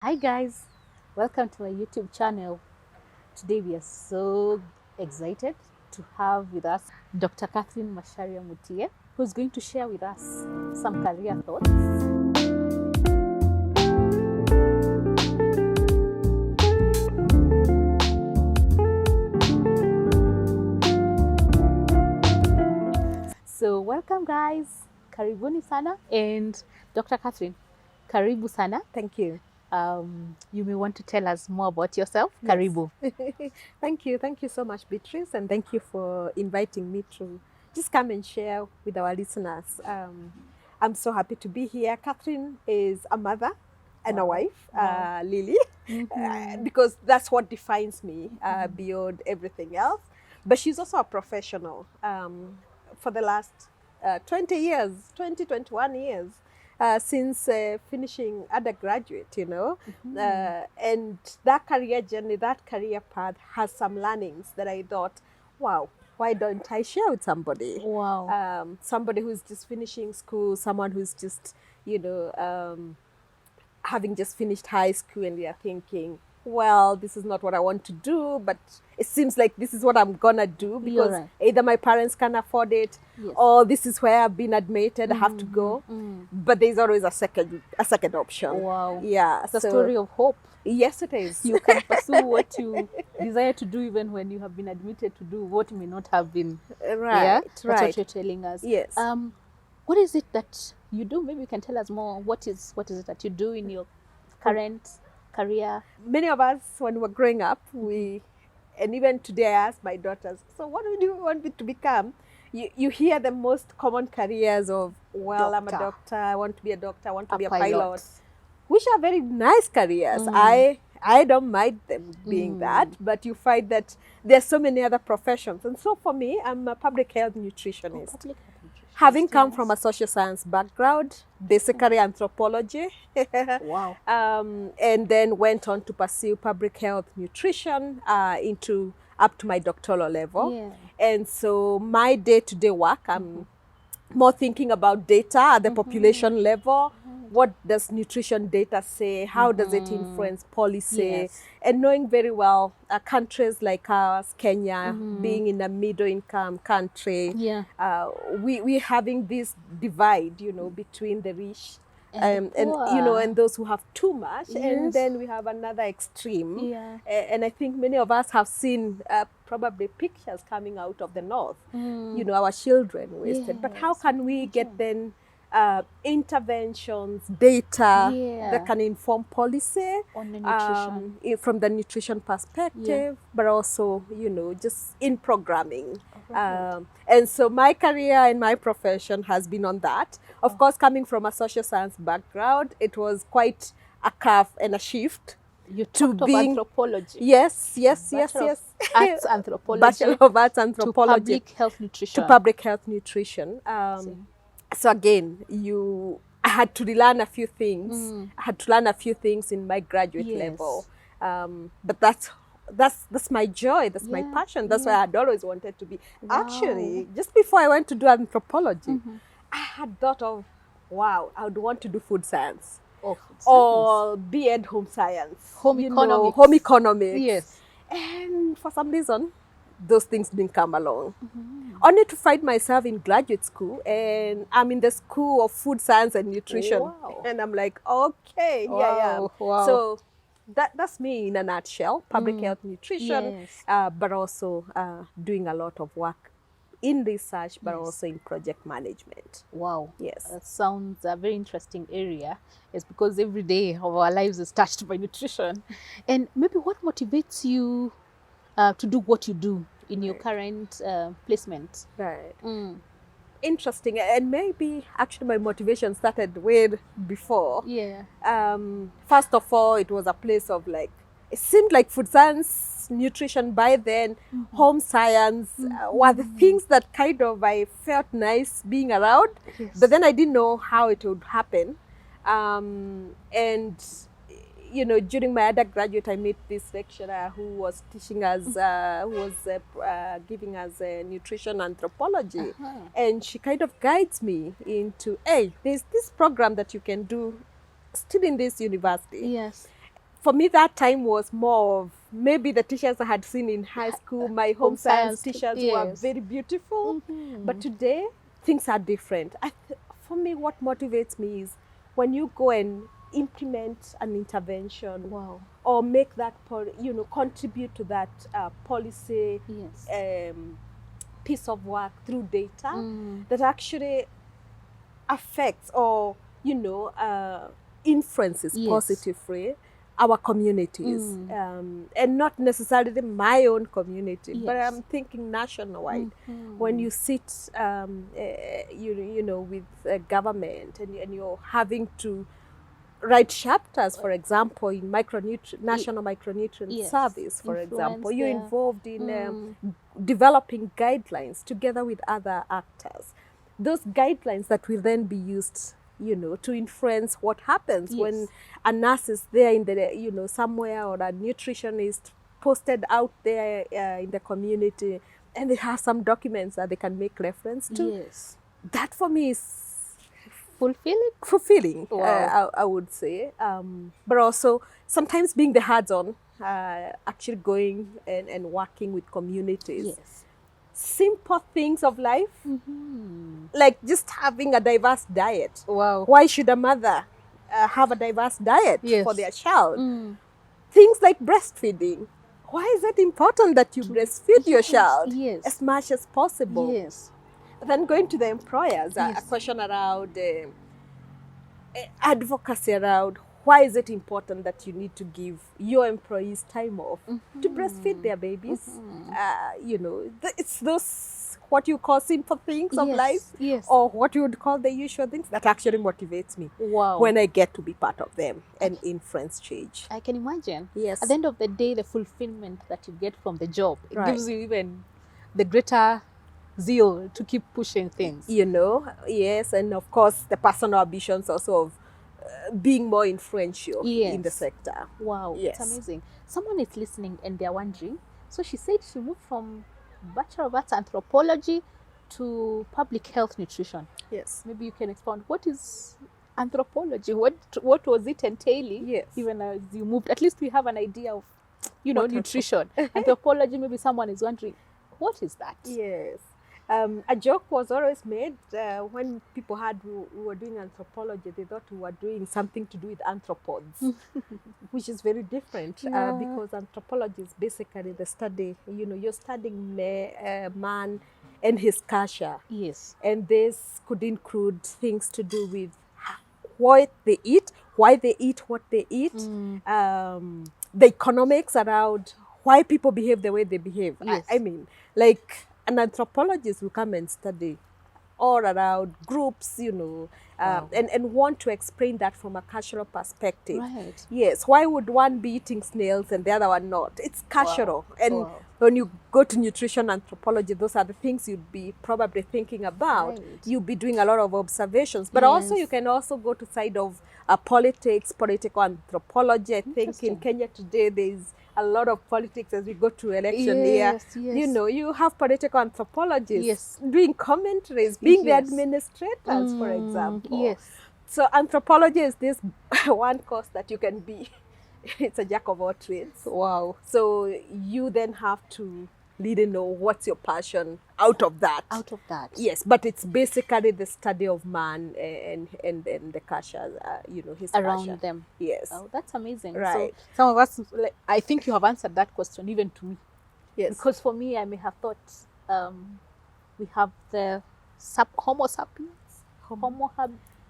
Hi guys, welcome to my YouTube channel. Today we are so excited to have with us Dr. Catherine Masharia Mutie, who's going to share with us some career thoughts. So welcome guys, karibuni sana, and Dr. Catherine, karibu sana. Thank you. You may want to tell us more about yourself. Yes. Karibu. Thank you. Thank you so much, Beatrice, and thank you for inviting me to just come and share with our listeners. I'm so happy to be here. Catherine is a mother and a wife, Lily, because that's what defines me beyond everything else. But she's also a professional. For the last 20 years, 21 years, since finishing undergraduate, and that career journey, that career path has some learnings that I thought, wow, why don't I share with somebody? Wow. Somebody who's just finishing school, someone who's just, having just finished high school, and they are thinking, well, this is not what I want to do, but it seems like this is what I'm gonna do because right. either my parents can afford it, Yes. or this is where I've been admitted, I have to go. But there's always a second option. Wow. Yeah. It's a story of hope. Yes, it is. You can pursue what you desire to do even when you have been admitted to do what may not have been. Right, Yeah? right. That's what you're telling us. Yes. What is it that you do? Maybe you can tell us more. What is it that you do in your current career? Many of us, when we were growing up, and even today I ask my daughters, so what do you want me to become? You hear the most common careers of, well, I'm a doctor, I want to be a doctor, I want to be a pilot, which are very nice careers. I don't mind them being that, but you find that there's so many other professions. And so for me, I'm a public health nutritionist. Having come from a social science background, basically anthropology, Wow. And then went on to pursue public health nutrition into up to my doctoral level. Yeah. And so my day-to-day work, I'm more thinking about data at the population level. What does nutrition data say? How does it influence policy? Yes. And knowing very well countries like ours, Kenya, being in a middle income country, Yeah. we having this divide, between the rich And the poor. and those who have too much, and Yes. then we have another extreme. Yeah. And I think many of us have seen probably pictures coming out of the north, our children wasted. But how can we get then interventions, data that can inform policy on the nutrition from the nutrition perspective, but also, just in programming. And so my career and my profession has been on that. Of course, coming from a social science background, it was quite a curve and a shift. You talked of anthropology. Yes. Arts anthropology. Bachelor of Arts Anthropology. To public health nutrition. To public health nutrition. So again, I had to relearn a few things. I had to learn a few things in my graduate level. But that's my joy. That's my passion. That's why I had always wanted to be. Wow. Actually, just before I went to do anthropology, I had thought of, wow, I would want to do food science. Or B.Ed home science. Home economics. Home economics. Yes. And for some reason, those things didn't come along. Only to find myself in graduate school, and I'm in the School of Food Science and Nutrition. Wow. And I'm like, okay, here I am. Wow. So that's me in a nutshell, public health nutrition, but also doing a lot of work in research, but also in project management. Wow. Yes. That sounds a very interesting area. It's because every day of our lives is touched by nutrition. And maybe what motivates you to do what you do in your current placement? Right. Interesting. And maybe actually my motivation started way before. Yeah. First of all, it was a place of it seemed like food science, nutrition by then, home science were the things that kind of I felt nice being around. Yes. But then I didn't know how it would happen. And during my undergraduate, I met this lecturer who was teaching us, who was giving us nutrition anthropology. And she kind of guides me into, hey, there's this program that you can do still in this university. Yes. for me, that time was more of maybe the teachers I had seen in high school. My home science teachers were yes. very beautiful. Mhm. But today, things are different. For me, what motivates me is when you go and implement an intervention Wow. or make that, contribute to that policy Yes. piece of work through data Mm. that actually affects or, influences Yes. positively our communities, and not necessarily my own community, but Yes. I'm thinking nationwide. Mhm. When you sit, with government and you're having to write chapters, for example, in national micronutrient Yes. service, for Influence example, you're there. involved in Mm. developing guidelines together with other actors. Those guidelines that will then be used, to influence what happens Yes. when a nurse is there in the, somewhere, or a nutritionist posted out there in the community, and they have some documents that they can make reference to. Yes. That for me is Fulfilling. fulfilling, Wow. I would say. But also sometimes being the hands-on, actually going and working with communities. Yes. Simple things of life, Mm-hmm. like just having a diverse diet. Wow. Why should a mother have a diverse diet Yes. for their child? Mm. Things like breastfeeding. Why is it important that you breastfeed your Yes. child Yes. as much as possible? Yes. Then going to the employers, a Yes. question around advocacy around why is it important that you need to give your employees time off to breastfeed their babies. It's those what you call simple things of Yes. life, Yes. or what you would call the usual things that actually motivates me Wow. when I get to be part of them and influence change. I can imagine. Yes. At the end of the day, the fulfillment that you get from the job, it Right. gives you even the greater zeal to keep pushing things. Yes, and of course the personal ambitions also of being more influential in the Yes. sector. Wow, Yes. it's amazing. Someone is listening and they're wondering. So she said she moved from Bachelor of Arts Anthropology to Public Health Nutrition. Yes. Maybe you can expound. What is anthropology? What was it entailing? Yes. Even as you moved, at least we have an idea of, What nutrition. Anthropology, maybe someone is wondering, what is that? Yes. A joke was always made when people heard we were doing anthropology, they thought we were doing something to do with anthropods, which is very different, Yeah. because anthropology is basically the study, you're studying man and his culture. Yes. And this could include things to do with what they eat, why they eat what they eat, the economics around why people behave the way they behave. Yes. I mean, like an anthropologist will come and study all around groups, Wow. and want to explain that from a cultural perspective. Right. Yes, why would one be eating snails and the other one not? It's cultural. Wow. And Wow. when you go to nutrition anthropology, those are the things you'd be probably thinking about. Right. You'll be doing a lot of observations, but also Yes. you can also go to side of politics, political anthropology. I think in Interesting. Kenya today there's a lot of politics as we go to election Yes, year. yes. You have political anthropologists Yes. doing commentaries, being the Yes. administrators, for example. Yes. So anthropology is this one course that you can be. It's a jack of all trades. Wow. So you then have to really know what's your passion out of that. Out of that. Yes, but it's basically the study of man and the culture, his Around culture. them. Yes. Oh, that's amazing. Right. So some of us, I think you have answered that question even to me. Yes. Because for me, I may have thought we have the Homo sapiens.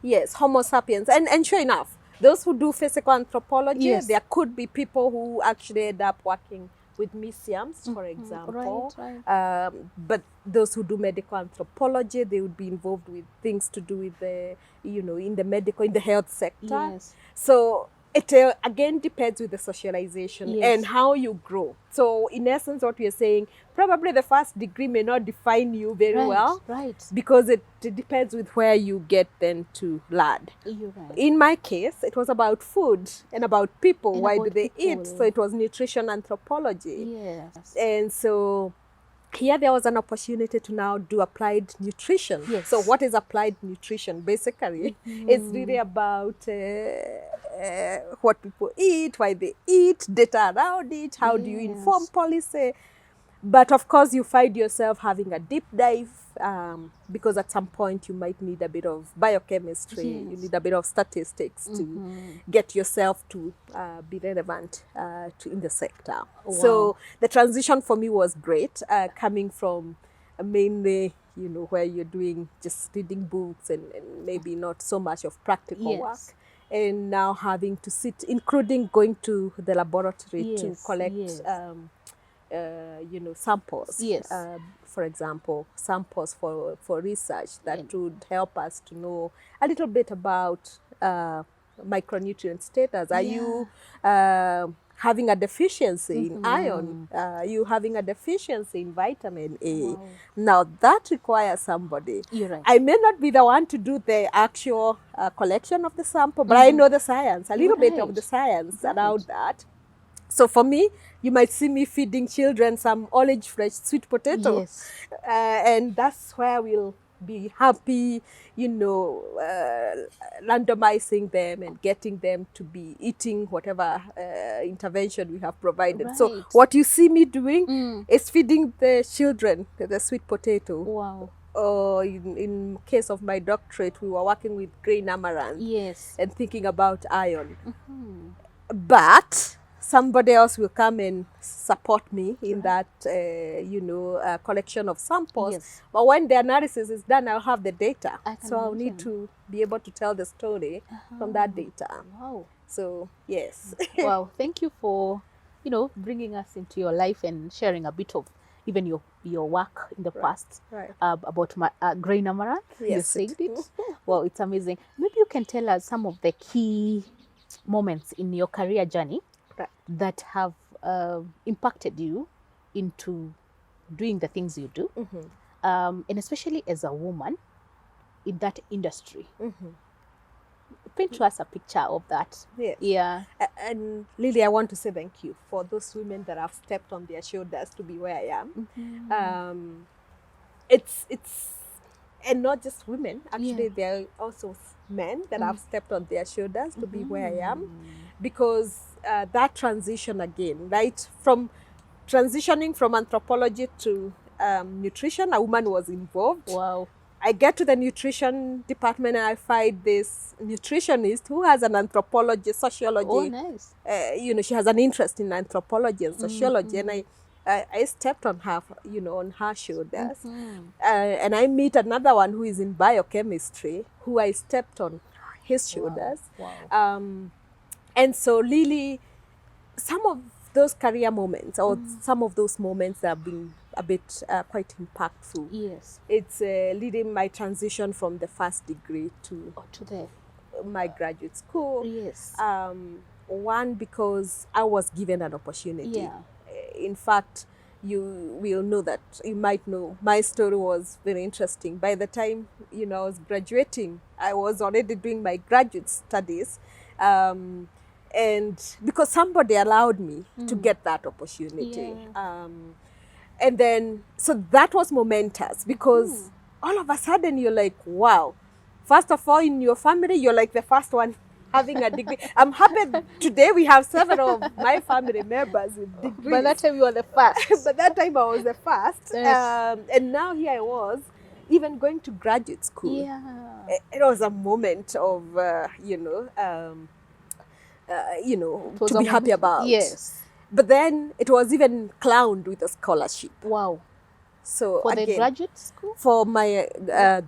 Yes, Homo sapiens. And sure enough, those who do physical anthropology, Yes. there could be people who actually end up working with museums, for example. Right. But those who do medical anthropology, they would be involved with things to do with the, in the health sector. Yes. So it again depends with the socialization Yes. and how you grow. So in essence, what we're saying, probably the first degree may not define you very Right. well, Right. because it depends with where you get then to land. You're right. In my case, it was about food and about people. And Why about do they people. eat? So it was nutrition anthropology. Yes. And so here there was an opportunity to now do applied nutrition. Yes. So what is applied nutrition? Basically, it's really about what people eat, why they eat, data around it, how do you inform Yes. policy. But of course, you find yourself having a deep dive because at some point you might need a bit of biochemistry, you Yes. need a bit of statistics to get yourself to be relevant in the sector. So the transition for me was great, coming from mainly, you know, where you're doing just reading books and maybe not so much of practical Yes. work. And now having to sit, including going to the laboratory to Yes, collect yes. you know, samples. Yes. For example, samples for research that would help us to know a little bit about micronutrient status. Are you having a deficiency in iron? Are you having a deficiency in vitamin A? Wow. Now that requires somebody. You're right. I may not be the one to do the actual collection of the sample, but I know the science, a little bit of the science around that. So for me, you might see me feeding children some orange fresh sweet potato. Yes. And that's where we'll be happy, you know, randomizing them and getting them to be eating whatever intervention we have provided. So Right. what you see me doing is feeding the children the sweet potato. Wow. In case of my doctorate, we were working with grain amaranth Yes. and thinking about iron. But somebody else will come and support me in that, you know, collection of samples. Yes. But when the analysis is done, I'll have the data. I can So I'll need imagine. to be able to tell the story from that data. Wow. So, yes. Wow. Thank you for, you know, bringing us into your life and sharing a bit of even your work in the past Right. about my grain amaranth. You Yes, said it. Well, it's amazing. Maybe you can tell us some of the key moments in your career journey Right. that have impacted you into doing the things you do, and especially as a woman in that industry. Paint to us a picture of that. Yes. Yeah. And Lily, I want to say thank you for those women that have stepped on their shoulders to be where I am. It's and not just women. Actually, there are also men that have stepped on their shoulders to be where I am, because that transition again, right, from transitioning from anthropology to nutrition, a woman was involved. Wow. I get to the nutrition department and I find this nutritionist who has an anthropology, sociology. Oh, nice. You know, she has an interest in anthropology and sociology, and I stepped on her, you know, on her shoulders. And I meet another one who is in biochemistry, who I stepped on his shoulders. Wow. And so, Lily, some of those career moments, or some of those moments that have been a bit quite impactful. Yes. It's leading my transition from the first degree to the my graduate school. yes. One, because I was given an opportunity. Yeah. In fact, you will know that, you might know, my story was very interesting. By the time, you know, I was graduating, I was already doing my graduate studies. And because somebody allowed me to get that opportunity. Yeah. And then, so that was momentous, because all of a sudden you're like, wow. First of all, in your family, you're like the first one having a degree. I'm happy today we have several of my family members with degrees. By that time you were the first. But that time I was the first. Yes. And now here I was, even going to graduate school. Yeah. It was a moment of, to be happy about. Yes. But then it was even crowned with a scholarship. Wow. So For again, the graduate school? for my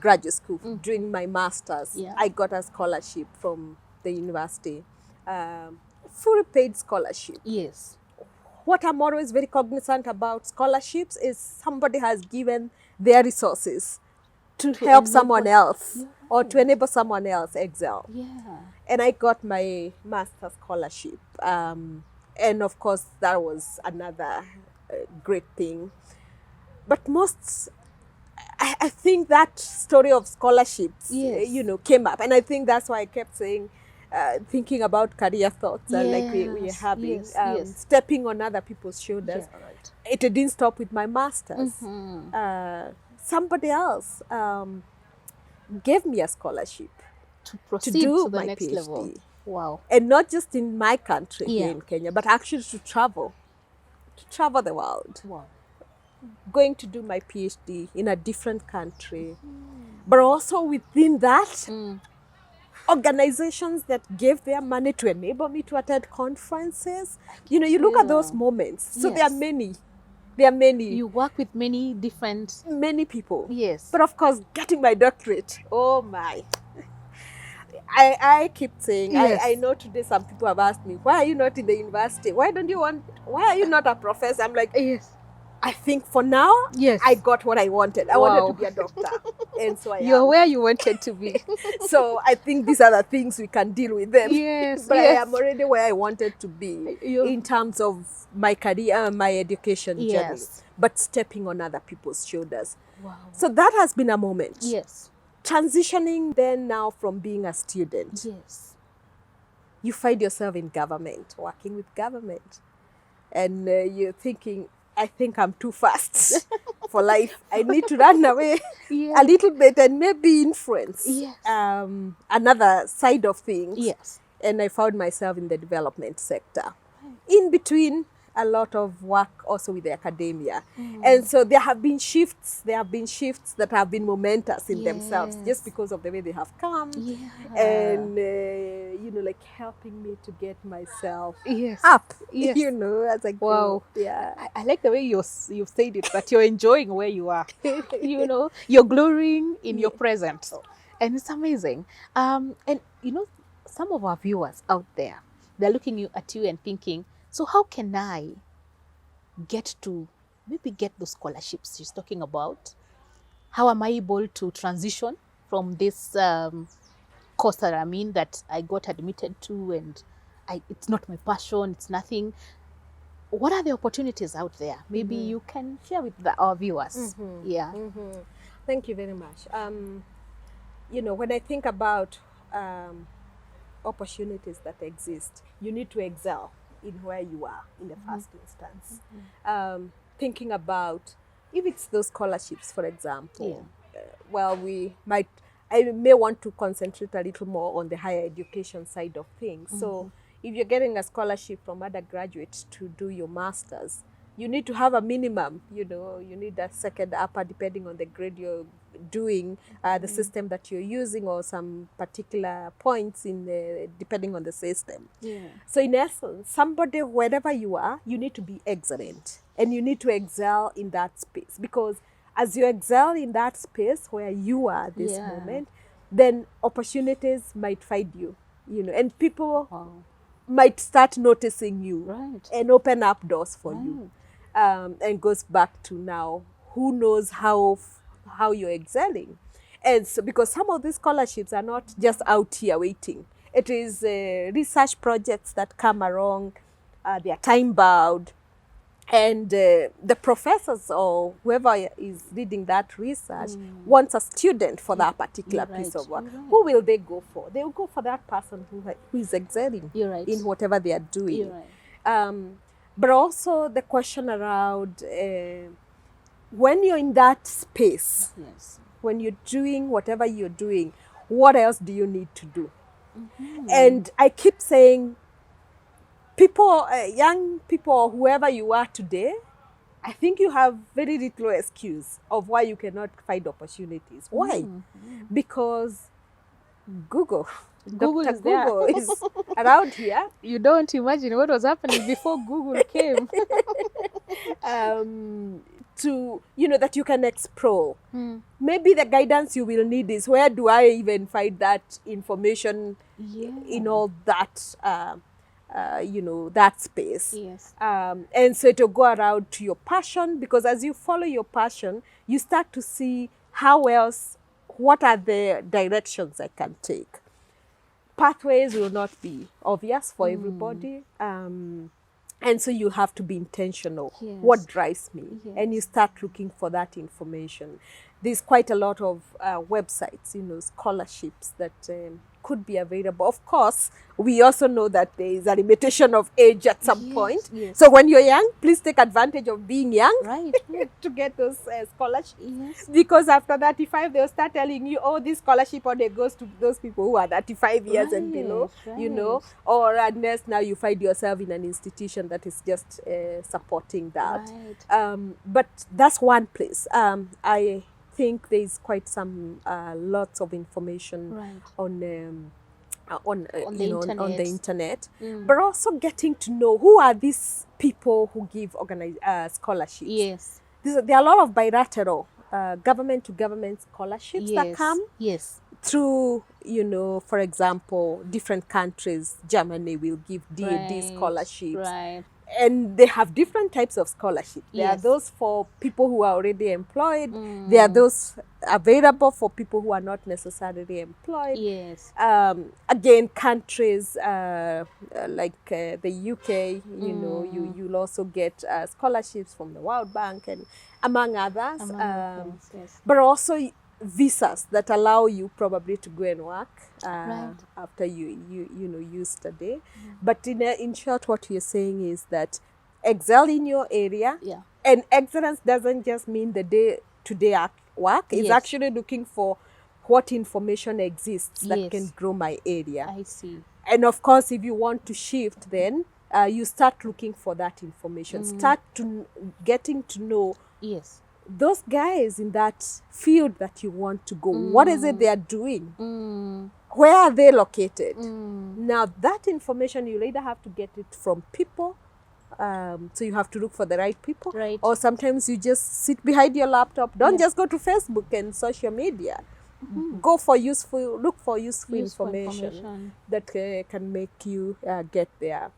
graduate school, during my master's, Yeah. I got a scholarship from the university, fully paid scholarship. Yes. What I'm always very cognizant about scholarships is somebody has given their resources to help someone else or to enable someone else excel. Yeah. And I got my master's scholarship. And of course, that was another great thing. But I think that story of scholarships, Yes. came up. And I think that's why I kept saying, thinking about career thoughts, like we are Yes, having, yes. stepping on other people's shoulders. Yeah, right. It didn't stop with my master's. Mm-hmm. Somebody else gave me a scholarship To to proceed do to the my next PhD. level. Wow. And not just in my country here Yeah. in Kenya, but actually to travel the world. Wow. Going to do my PhD in a different country. But also within that, organizations that gave their money to enable me to attend conferences. You know, you look at those moments. So there are Yes. many. There are many. You work with many different. Many people. Yes. But of course, getting my doctorate, oh my. I keep saying, Yes. I know today some people have asked me, why are you not in the university? Why are you not a professor? I'm like, Yes. I think for now, Yes. I got what I wanted. I wanted Wow. to be a doctor. And so I You're am. where you wanted to be. So I think these are the things we can deal with them. Yes. But yes. I am already where I wanted to be in terms of my career, my education journey, Yes. but stepping on other people's shoulders. Wow. So that has been a moment. Yes. Transitioning then now from being a student, Yes. you find yourself in government, working with government. And you're thinking, I think I'm too fast for life. I need to run away Yeah. a little bit and maybe influence Yes. another side of things. Yes. And I found myself in the development sector. In between, a lot of work also with the academia. And so there have been shifts. There have been shifts that have been momentous in themselves just because of the way they have come. Yeah. And, you know, like helping me to get myself Yes. up, Yes. you know, as I go. Wow. Yeah. I like the way you've said it, that you're enjoying where you are. You know, you're glorying in your present. And it's amazing. And, you know, some of our viewers out there, they're looking at you and thinking, so how can I get those scholarships she's talking about? How am I able to transition from this course that I'm in, that I got admitted to, and it's not my passion, it's nothing. What are the opportunities out there? Maybe you can share with our viewers. Yeah. Thank you very much. You know, when I think about opportunities that exist, you need to excel in where you are in the first instance. Thinking about if it's those scholarships, for example, well, I may want to concentrate a little more on the higher education side of things. So if you're getting a scholarship from undergraduates to do your master's, you need to have a minimum, you know, you need a second upper depending on the grade you're doing, the system that you're using, or some particular points depending on the system. Yeah. So in essence, somebody, wherever you are, you need to be excellent, and you need to excel in that space, because as you excel in that space where you are at this moment, then opportunities might find you, you know, and people might start noticing you and open up doors for you. And goes back to now, who knows how you're excelling. And so, because some of these scholarships are not just out here waiting. It is research projects that come along, they are time-bound, and the professors or whoever is leading that research wants a student for that particular piece of work. Who will they go for? They will go for that person who is excelling in whatever they are doing. But also the question around when you're in that space, when you're doing whatever you're doing, what else do you need to do? And I keep saying, people, young people, or whoever you are today, I think you have very little excuse of why you cannot find opportunities. Why? Because Google is around here. You don't imagine what was happening before Google came. To, you know, that you can explore. Maybe the guidance you will need is, where do I even find that information in all that, you know, that space. And so it will go around to your passion, because as you follow your passion, you start to see what are the directions I can take. Pathways will not be obvious for everybody. And so you have to be intentional. What drives me? And you start looking for that information. There's quite a lot of websites, you know, scholarships that could be available. Of course, we also know that there is a limitation of age at some Yes, point. yes. So when you're young, please take advantage of being young Right, right. to get those scholarships. Yes. Because after 35, they'll start telling you, oh, this scholarship only goes to those people who are 35 years and below, you know, Right. or unless now you find yourself in an institution that is just supporting that. Right. But that's one place. I think there is quite some lots of information Right. on On the you know, on the internet. internet, but also getting to know who are these people who give scholarships. Yes. There are a lot of bilateral government to government scholarships that Yes. come Yes. through, you know, for example, different countries. Germany will give DAD Right. scholarships. Right. And they have different types of scholarships. There are Yes. those for people who are already employed. There are those available for people who are not necessarily employed. Yes. Again, countries like the UK, you know, you'll also get scholarships from the World Bank and among others. Among others, yes. But also visas that allow you probably to go and work Right. after you study. But in short, what you're saying is that excel in your area. Yeah. And excellence doesn't just mean the day-to-day work. It's Yes. actually looking for what information exists that Yes. can grow my area. I see. And of course, if you want to shift, then you start looking for that information. Start to getting to know Yes. those guys in that field that you want to go. What is it they are doing? Where are they located? Now, that information, you'll either have to get it from people, so you have to look for the right people, Right. or sometimes you just sit behind your laptop. Don't just go to Facebook and social media. Go for look for useful information that can make you get there.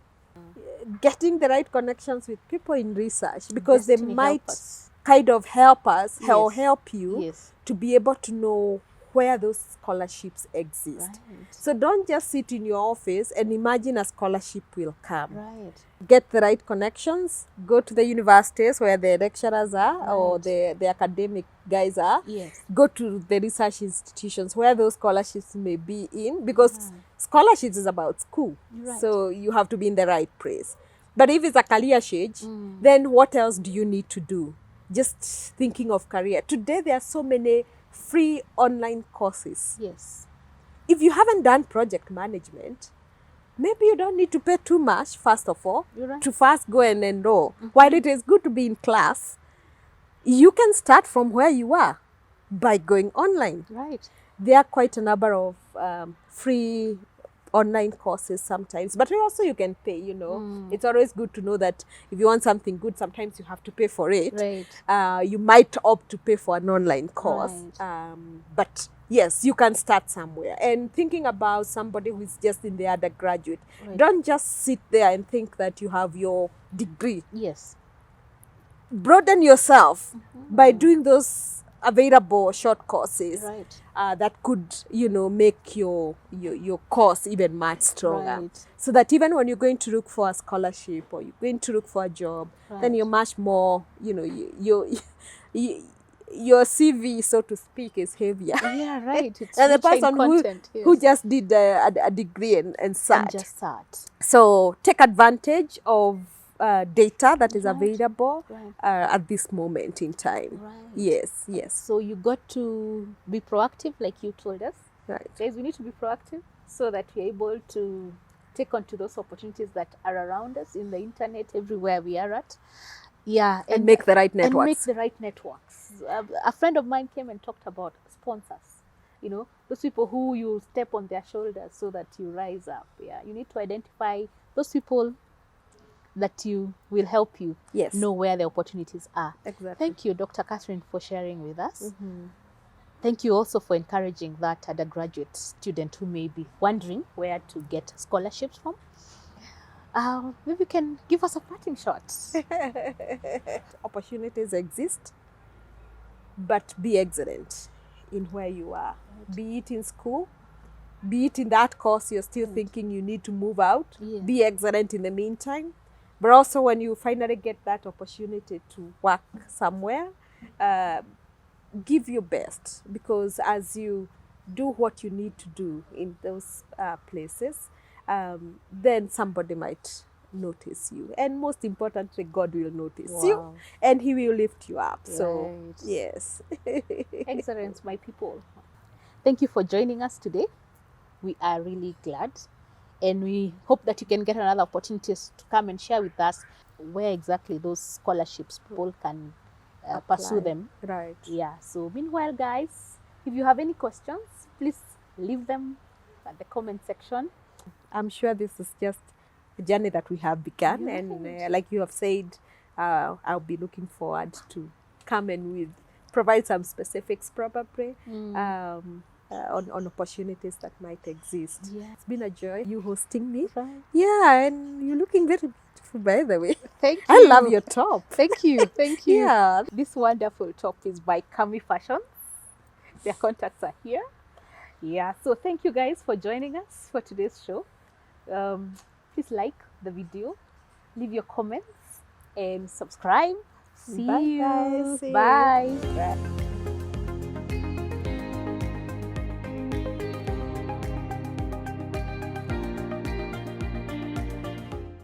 Getting the right connections with people in research, because they Destiny might helpers. kind of help us or Yes. help you Yes. to be able to know where those scholarships exist. Right. So don't just sit in your office and imagine a scholarship will come. Right. Get the right connections, go to the universities where the lecturers are or the academic guys are. Yes. Go to the research institutions where those scholarships may be in, because scholarships is about school. Right. So you have to be in the right place. But if it's a career change, then what else do you need to do? Just thinking of career. Today there are so many free online courses. Yes. If you haven't done project management, maybe you don't need to pay too much, first of all, You're right. to first go and enroll. While it is good to be in class, you can start from where you are by going online. Right. There are quite a number of free online courses sometimes, but also you can pay, you know. It's always good to know that if you want something good, sometimes you have to pay for it. Right. You might opt to pay for an online course. Right. But yes, you can start somewhere. And thinking about somebody who is just in the undergraduate, Right. don't just sit there and think that you have your degree. Yes. Broaden yourself by doing those available short courses. Right. That could, you know, make your course even much stronger. Right. So that even when you're going to look for a scholarship or you're going to look for a job, then Right. you're much more, you know, your CV, so to speak, is heavier. Yeah. Right. It's And the rich in person content. who Yes. just did a degree and sat. And just that. So take advantage of data that is Right. available Right. at this moment in time. Right. Yes, yes. So you got to be proactive, like you told us. Right. Guys, we need to be proactive so that we're able to take on to those opportunities that are around us in the internet, everywhere we are at. Yeah. And make the right And make networks. the right networks. A friend of mine came and talked about sponsors. You know, those people who you step on their shoulders so that you rise up. Yeah. You need to identify those people that you will help you Yes. know where the opportunities are. Exactly. Thank you, Dr. Catherine, for sharing with us. Thank you also for encouraging that undergraduate student who may be wondering where to get scholarships from. Maybe you can give us a parting shot. Opportunities exist, but be excellent in where you are. Be it in school, be it in that course you're still thinking you need to move out. Yeah. Be excellent in the meantime. But also when you finally get that opportunity to work somewhere, give your best, because as you do what you need to do in those places, then somebody might notice you. And most importantly, God will notice you Wow. and He will lift you up. So, Right. yes. Excellence, my people. Thank you for joining us today. We are really glad. And we hope that you can get another opportunities to come and share with us where exactly those scholarships people can pursue Apply. them. Right. Yeah. So meanwhile, guys, if you have any questions, please leave them at the comment section. I'm sure this is just a journey that we have begun. Right. And like you have said, I'll be looking forward to come and provide some specifics probably on opportunities that might exist. Yeah. It's been a joy you hosting me. Right. Yeah, and you're looking very beautiful, by the way. Thank you. I love your top. Thank you. Thank you. Yeah. This wonderful top is by Kami Fashion. Their contacts are here. Yeah. So thank you guys for joining us for today's show. Please like the video, leave your comments, and subscribe. See Bye, you. guys. See you. Bye. Bye.